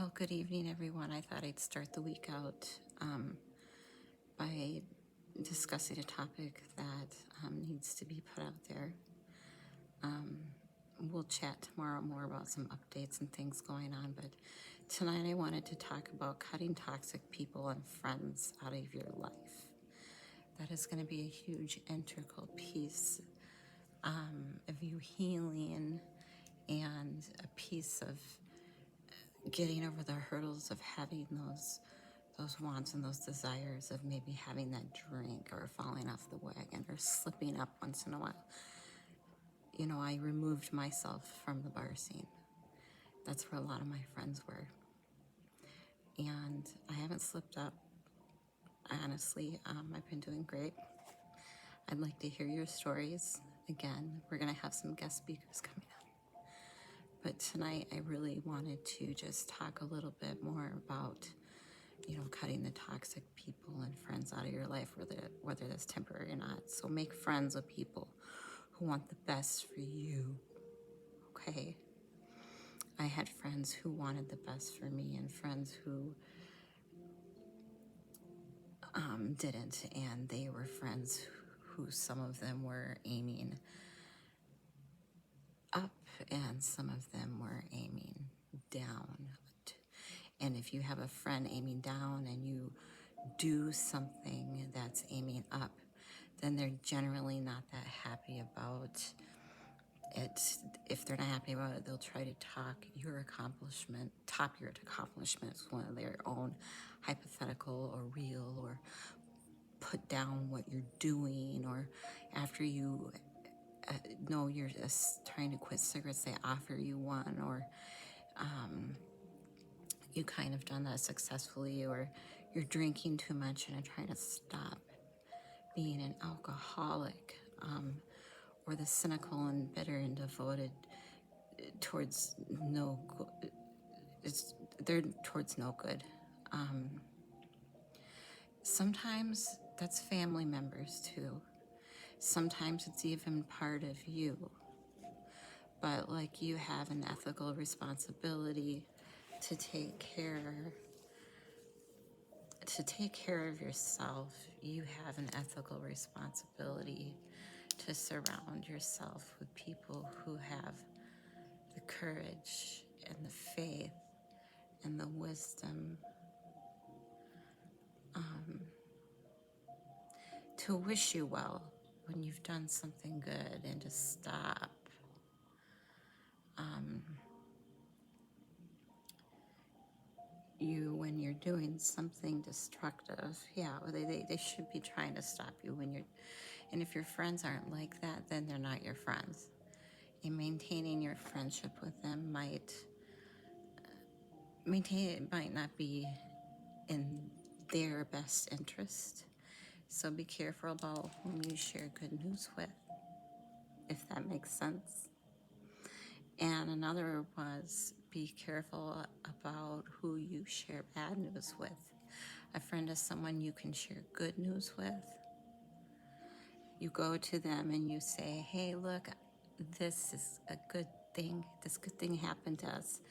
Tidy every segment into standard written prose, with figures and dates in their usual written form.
Well, good evening, everyone. I thought I'd start the week out by discussing a topic that needs to be put out there. We'll chat tomorrow more about some updates and things going on, but tonight I wanted to talk about cutting toxic people and friends out of your life. That is going to be a huge integral piece of you healing and a piece of getting over the hurdles of having those wants and those desires of maybe having that drink or falling off the wagon or slipping up once in a while. You know, I removed myself from the bar scene. That's where a lot of my friends were. And I haven't slipped up. Honestly, I've been doing great. I'd like to hear your stories. Again, we're going to have some guest speakers coming up. But tonight, I really wanted to just talk a little bit more about, you know, cutting the toxic people and friends out of your life, whether that's temporary or not. So make friends with people who want the best for you, okay? I had friends who wanted the best for me and friends who didn't, and they were friends who some of them were aiming up and some of them were aiming down. And if you have a friend aiming down and you do something that's aiming up, then they're generally not that happy about it. If they're not happy about it, they'll try to top your accomplishments, one of their own hypothetical or real, or put down what you're doing, or after you know you're trying to quit cigarettes, they offer you one, or you kind of done that successfully, or you're drinking too much and are trying to stop being an alcoholic, or the cynical and bitter and devoted towards no good. They're towards no good. Sometimes that's family members too. Sometimes it's even part of you. But like, you have an ethical responsibility to take care of yourself. You have an ethical responsibility to surround yourself with people who have the courage and the faith and the wisdom to wish you well when you've done something good, and to stop you when you're doing something destructive. Yeah, they should be trying to stop you when you're, and if your friends aren't like that, then they're not your friends. And maintaining your friendship with them might not be in their best interest. So be careful about whom you share good news with, if that makes sense. And another was, be careful about who you share bad news with. A friend is someone you can share good news with. You go to them and you say, hey, look, this is a good thing. This good thing happened to us,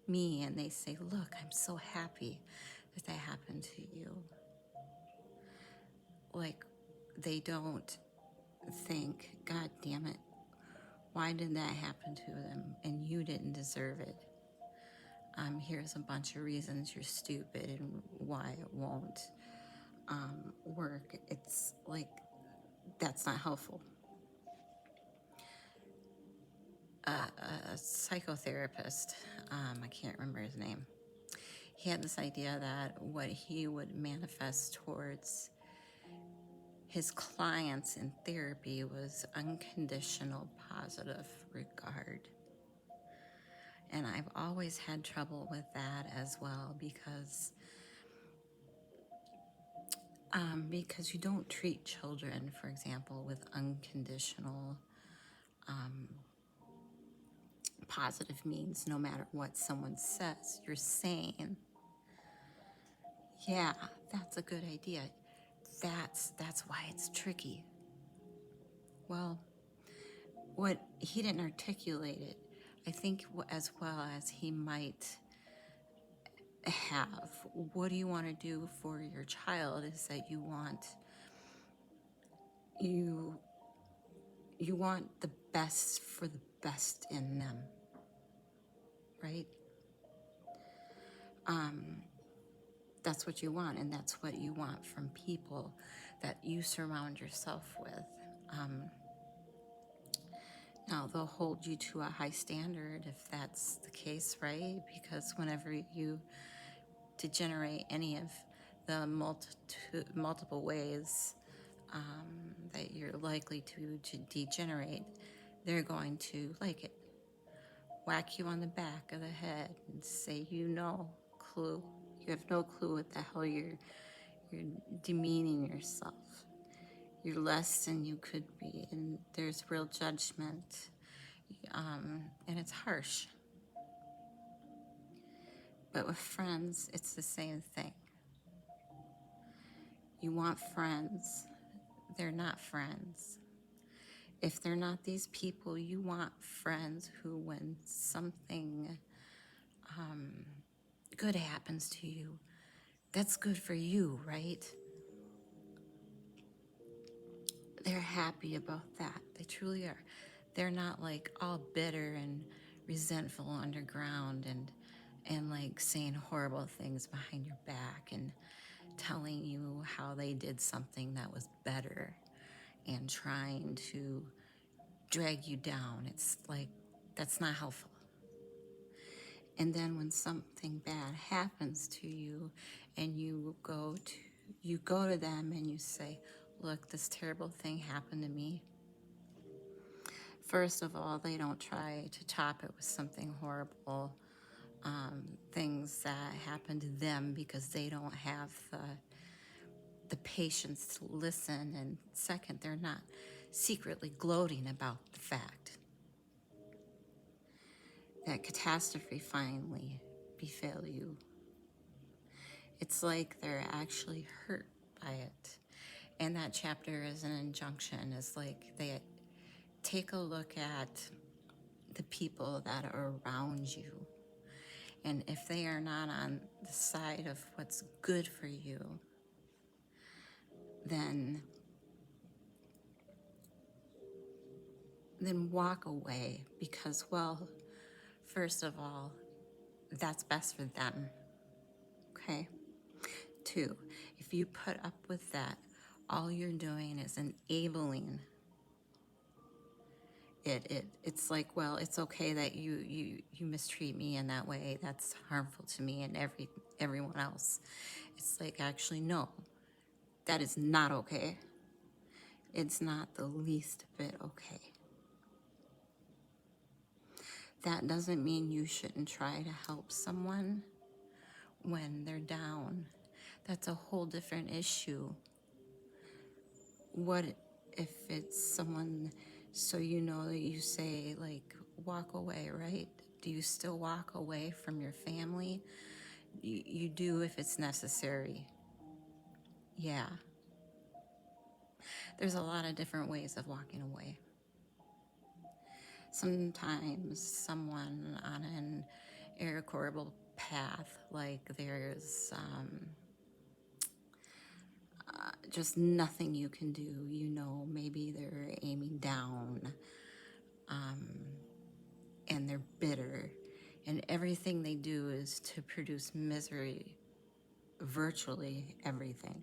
me. And they say, look, I'm so happy that happened to you. Like, they don't think, God damn it, why did that happen to them? And you didn't deserve it. Here's a bunch of reasons you're stupid and why it won't work. It's like, that's not helpful. A psychotherapist, I can't remember his name, he had this idea that what he would manifest towards his clients in therapy was unconditional positive regard. And I've always had trouble with that as well, because you don't treat children, for example, with unconditional positive means. No matter what someone says, you're saying, yeah, that's a good idea. That's why it's tricky. Well, what he didn't articulate it, I think, as well as he might have. What do you want to do for your child is that you you want the best for the best in them, right? That's what you want, and that's what you want from people that you surround yourself with. Now, they'll hold you to a high standard if that's the case, right? Because whenever you degenerate any of the multiple ways that you're likely to degenerate, they're going to like it. Whack you on the back of the head and say, clue. You have no clue what the hell you're demeaning yourself. You're less than you could be, and there's real judgment, and it's harsh. But with friends, it's the same thing. You want friends. They're not friends. If they're not these people, you want friends who, when something good happens to you, that's good for you, right? They're happy about that. They truly are. They're not like all bitter and resentful underground and like saying horrible things behind your back and telling you how they did something that was better and trying to drag you down. It's like, that's not helpful. And then when something bad happens to you and you go to them and you say, look, this terrible thing happened to me. First of all, they don't try to top it with something horrible, things that happen to them, because they don't have the patience to listen. And second, they're not secretly gloating about the fact that catastrophe finally befell you. It's like they're actually hurt by it. And that chapter is an injunction. It's like they take a look at the people that are around you. And if they are not on the side of what's good for you, then walk away, because, well, first of all, that's best for them, okay? 2, if you put up with that, all you're doing is enabling it. It's like, well, it's okay that you mistreat me in that way. That's harmful to me and everyone else. It's like, actually, no, that is not okay. It's not the least bit okay. That doesn't mean you shouldn't try to help someone when they're down. That's a whole different issue. What if it's someone, so you know that you say, like, walk away, right? Do you still walk away from your family? You do if it's necessary. Yeah. There's a lot of different ways of walking away. Sometimes someone on an irrecoverable path, like there's just nothing you can do. Maybe they're aiming down, and they're bitter, and everything they do is to produce misery, virtually everything.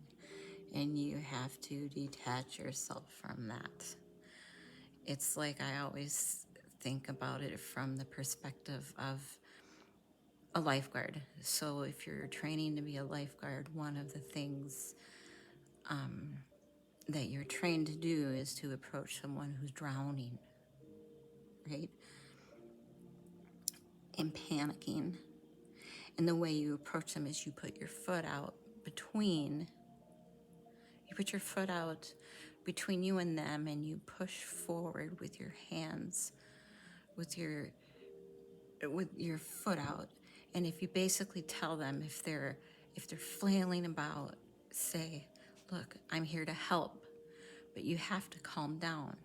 And you have to detach yourself from that. It's like, I always think about it from the perspective of a lifeguard. So if you're training to be a lifeguard, one of the things that you're trained to do is to approach someone who's drowning, right? And panicking. And the way you approach them is you put your foot out between you and them, and you push forward with your hands, with your foot out. And if you basically tell them, if they're flailing about, say, look, I'm here to help, but you have to calm down.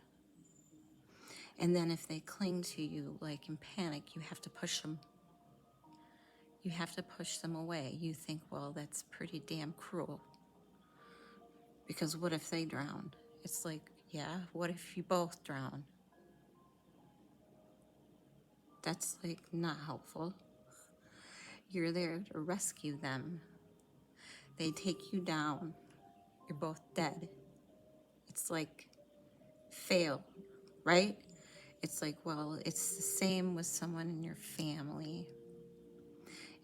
And then if they cling to you like in panic, you have to push them. you have to push them away. You think, well, that's pretty damn cruel. Because what if they drown? It's like, yeah, what if you both drown? That's like not helpful. You're there to rescue them. They take you down. You're both dead. It's like fail, right? It's like, well, it's the same with someone in your family.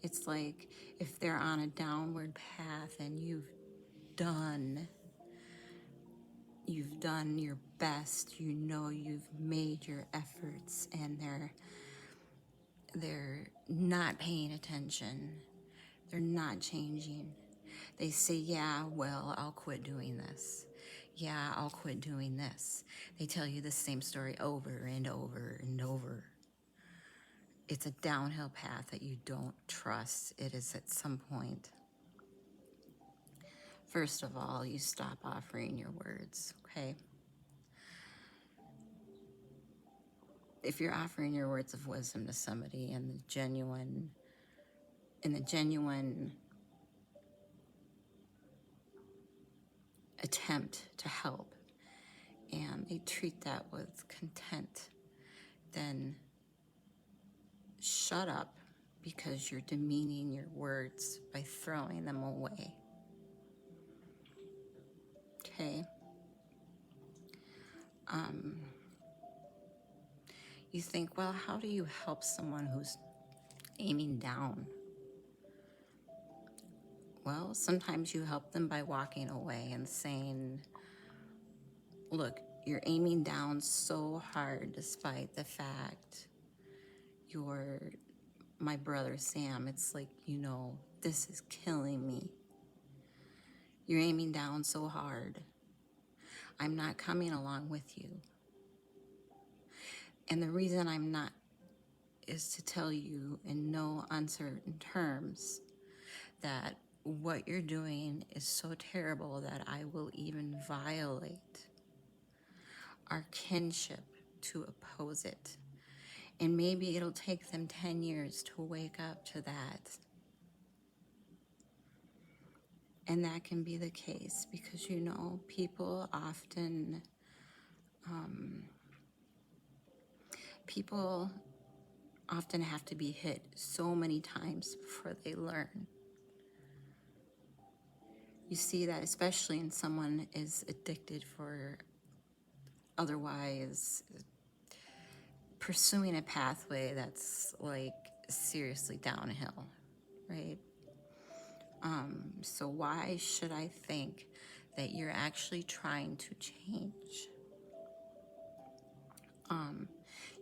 It's like if they're on a downward path and you've done your best, you know you've made your efforts, and they're not paying attention. They're not changing. They say, yeah, well, I'll quit doing this. Yeah, I'll quit doing this. They tell you the same story over and over and over. It's a downhill path that you don't trust. It is at some point. First of all, you stop offering your words, okay? If you're offering your words of wisdom to somebody in the genuine attempt to help, and they treat that with contempt, then shut up, because you're demeaning your words by throwing them away. Okay? You think, well, how do you help someone who's aiming down? Well, sometimes you help them by walking away and saying, look, you're aiming down so hard despite the fact you're my brother Sam. It's like, this is killing me. You're aiming down so hard. I'm not coming along with you. And the reason I'm not is to tell you in no uncertain terms that what you're doing is so terrible that I will even violate our kinship to oppose it. And maybe it'll take them 10 years to wake up to that. And that can be the case because, people often have to be hit so many times before they learn. You see that especially in someone is addicted for otherwise pursuing a pathway that's like seriously downhill, right? So why should I think that you're actually trying to change?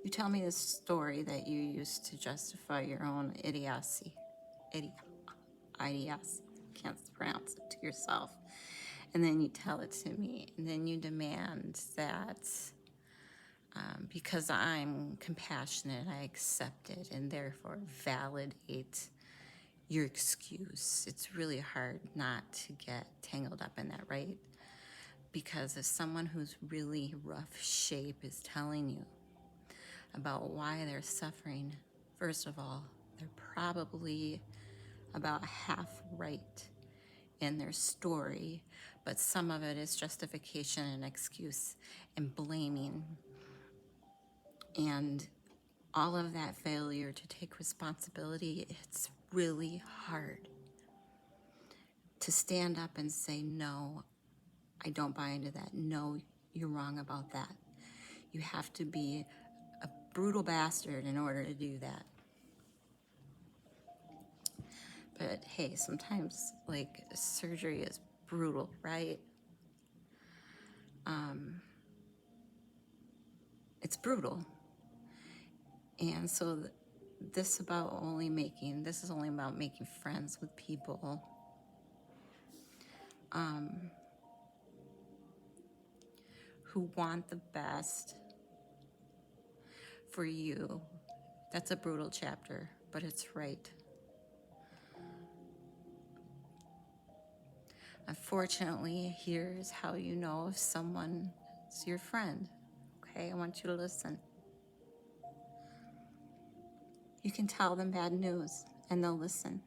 You tell me this story that you used to justify your own idiocy. Can't pronounce it to yourself. And then you tell it to me. And then you demand that because I'm compassionate, I accept it and therefore validate your excuse. It's really hard not to get tangled up in that, right? Because if someone who's really rough shape is telling you about why they're suffering, first of all, they're probably about half right in their story, but some of it is justification and excuse and blaming. And all of that failure to take responsibility, it's really hard to stand up and say, no, I don't buy into that. No, you're wrong about that. You have to be a brutal bastard in order to do that. But hey, sometimes like surgery is brutal, right? It's brutal. And so this is only about making friends with people who want the best for you. That's a brutal chapter, but it's right. Unfortunately, here's how you know if someone is your friend. Okay, I want you to listen. You can tell them bad news. and they'll listen.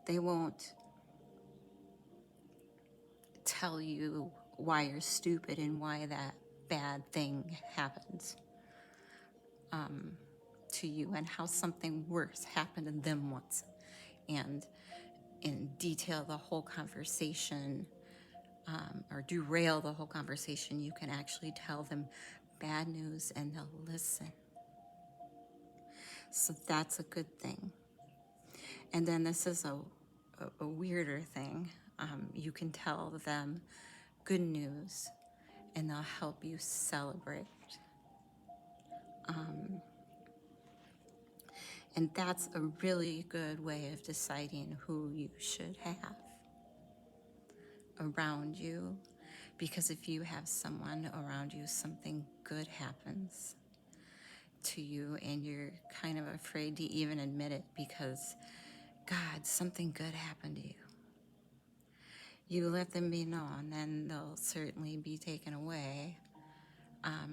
They won't tell you why you're stupid and why that bad thing happens to you, and how something worse happened to them once, and in detail the whole conversation, or derail the whole conversation. You can actually tell them bad news and they'll listen. So that's a good thing. And then this is a weirder thing. You can tell them good news and they'll help you celebrate. And that's a really good way of deciding who you should have around you. Because if you have someone around you, something good happens to you and you're kind of afraid to even admit it because, God, something good happened to you. You let them be known, then they'll certainly be taken away,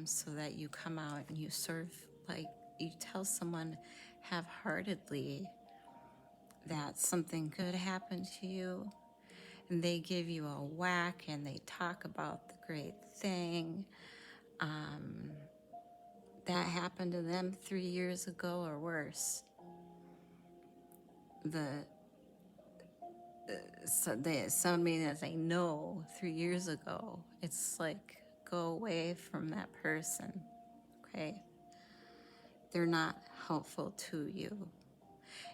so that you come out and you sort of like, you tell someone half-heartedly that something good happened to you, and they give you a whack and they talk about the great thing that happened to them 3 years ago or worse. Somebody that they know 3 years ago, it's like, go away from that person, okay? They're not helpful to you.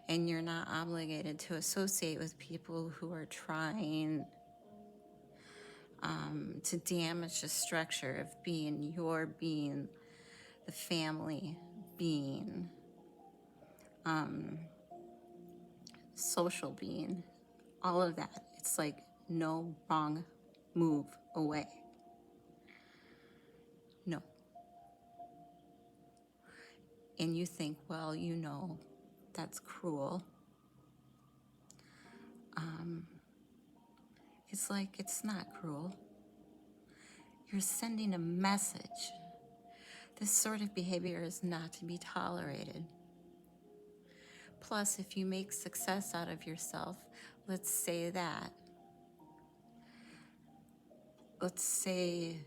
And you're not obligated to associate with people who are trying to damage the structure of being your being, the family being, social being, all of that. It's like, no, wrong, move away. No. And you think, well, you know, that's cruel. It's like, it's not cruel. You're sending a message. This sort of behavior is not to be tolerated. Plus, if you make success out of yourself, let's say that. Let's say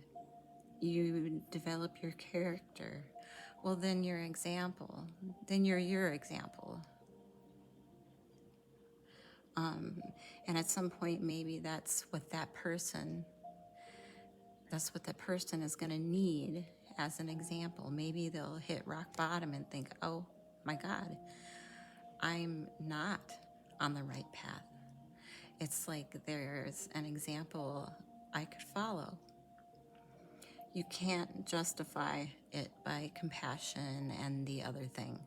you develop your character. Well, then your example. Then you're your example. And at some point, maybe that's what that person is going to need as an example. Maybe they'll hit rock bottom and think, oh my God, I'm not on the right path. It's like there's an example I could follow. You can't justify it by compassion and the other thing.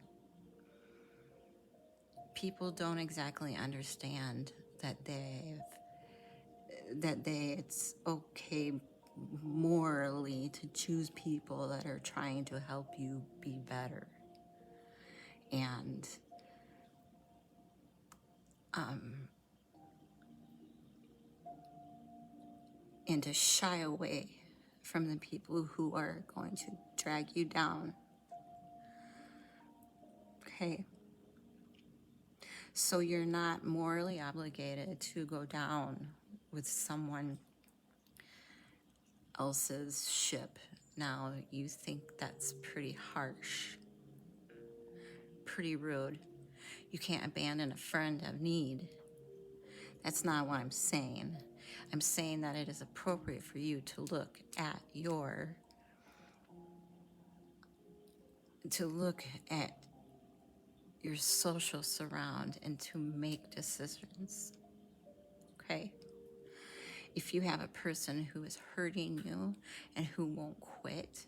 People don't exactly understand that it's okay morally to choose people that are trying to help you be better. And to shy away from the people who are going to drag you down. Okay? So you're not morally obligated to go down with someone else's ship. Now, you think that's pretty harsh, pretty rude. You can't abandon a friend of need. That's not what I'm saying. I'm saying that it is appropriate for you to look at your social surround and to make decisions, okay? If you have a person who is hurting you and who won't quit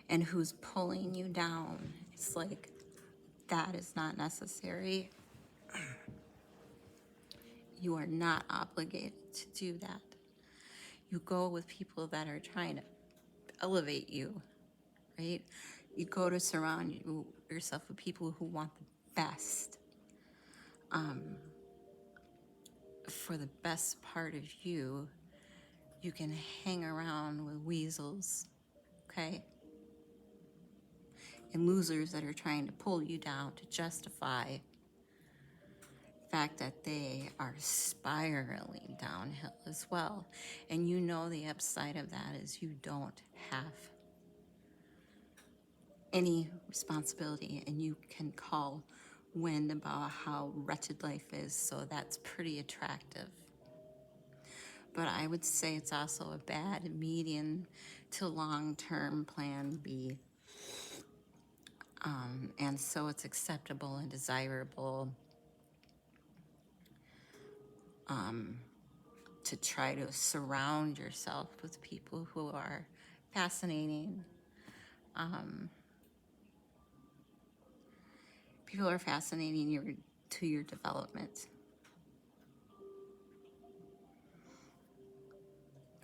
and who's pulling you down, it's like, that is not necessary. You are not obligated to do that. You go with people that are trying to elevate you, right? You go to surround yourself with people who want the best, for the best part of you. You can hang around with weasels, okay? and losers that are trying to pull you down to justify the fact that they are spiraling downhill as well. And you know the upside of that is you don't have any responsibility, and you can call wind about how wretched life is, so that's pretty attractive. But I would say it's also a bad medium to long-term plan B. And so it's acceptable and desirable to try to surround yourself with people who are fascinating. People are fascinating to your development.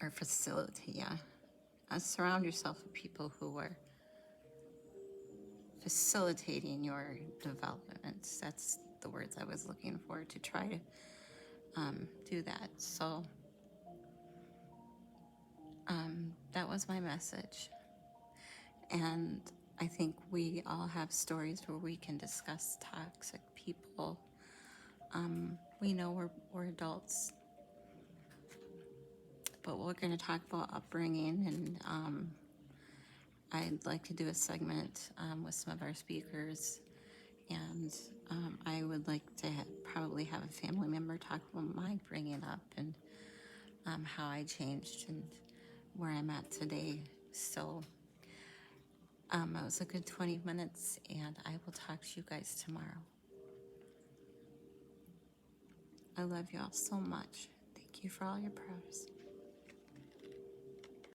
Or facilitate, yeah. Surround yourself with people who are facilitating your development. That's the words I was looking for, to try to do that. So that was my message. And I think we all have stories where we can discuss toxic people. We know we're adults, but we're going to talk about upbringing, and I'd like to do a segment with some of our speakers, and I would like to probably have a family member talk about my bringing up and how I changed and where I'm at today. So it was a good 20 minutes, and I will talk to you guys tomorrow. I love you all so much. Thank you for all your prayers.